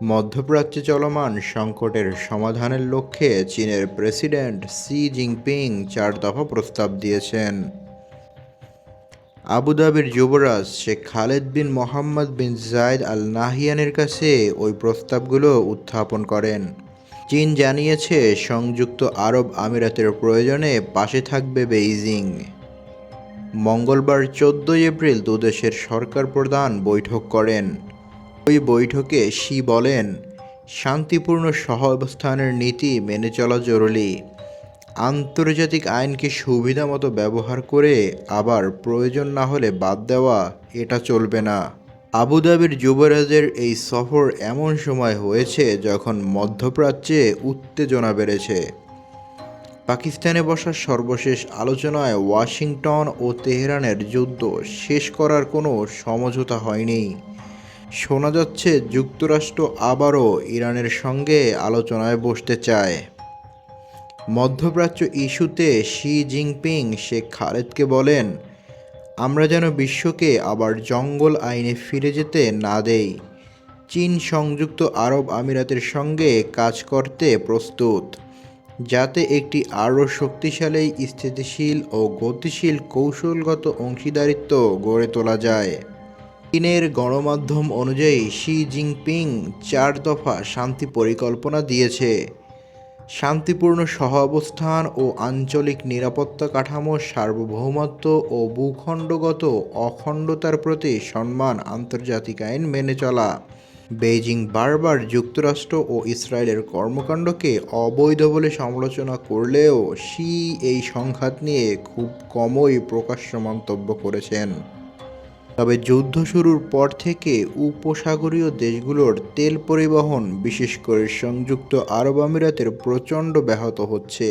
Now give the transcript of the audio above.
মধ্যপ্রাচ্যে চলমান সংকটের সমাধানের লক্ষ্যে চীনের প্রেসিডেন্ট শি জিনপিং ৪ দফা প্রস্তাব দিয়েছেন। আবুধাবির যুবরাজ শেখ খালেদ বিন মোহাম্মদ বিন জায়েদ আল নাহয়ানের কাছে ওই প্রস্তাবগুলো উত্থাপন করেন। চীন জানিয়েছে সংযুক্ত আরব আমিরাতের প্রয়োজনে পাশে থাকবে বেইজিং। মঙ্গলবার ১৪ এপ্রিল দুদেশের সরকার প্রধান বৈঠক করেন। ওই বৈঠকে শি বলেন, শান্তিপূর্ণ সহাবস্থানের নীতি মেনে চলা জরুরি। আন্তর্জাতিক আইনকে সুবিধামতো ব্যবহার করে আবার প্রয়োজন না হলে বাদ দেওয়া, এটা চলবে না। আবুধাবির যুবরাজের এই সফর এমন সময় হয়েছে যখন মধ্যপ্রাচ্যে উত্তেজনা বেড়েছে। পাকিস্তানে বসা সর্বশেষ আলোচনায় ওয়াশিংটন ও তেহরানের যুদ্ধ শেষ করার কোনো সমঝোতা হয়নি। শোনা যাচ্ছে যুক্তরাষ্ট্র আবারও ইরানের সঙ্গে আলোচনায় বসতে চায়। মধ্যপ্রাচ্য ইস্যুতে শি জিনপিং শেখ খালেদকে বলেন, আমরা যেন বিশ্বকে আবার জঙ্গল আইনে ফিরে যেতে না দেই। চীন সংযুক্ত আরব আমিরাতের সঙ্গে কাজ করতে প্রস্তুত, যাতে একটি আরও শক্তিশালী, স্থিতিশীল ও গতিশীল কৌশলগত অংশীদারিত্ব গড়ে তোলা যায়। চীনের গণমাধ্যম অনুযায়ী শি জিনপিং ৪ দফা শান্তি পরিকল্পনা দিয়েছে। শান্তিপূর্ণ সহাবস্থান ও আঞ্চলিক নিরাপত্তা কাঠামো, সার্বভৌমত্ব ও ভূখণ্ডগত অখণ্ডতার প্রতি সম্মান, আন্তর্জাতিক আইন মেনে চলা। বেইজিং বারবার যুক্তরাষ্ট্র ও ইসরায়েলের কর্মকাণ্ডকে অবৈধ বলে সমালোচনা করলেও শি এই সংঘাত নিয়ে খুব কমই প্রকাশ্য মন্তব্য করেছেন। তবে যুদ্ধ শুরুর পর থেকে উপসাগরীয় দেশগুলোর তেল পরিবহন, বিশেষ করে সংযুক্ত আরব আমিরাতের প্রচণ্ড ব্যাহত হচ্ছে।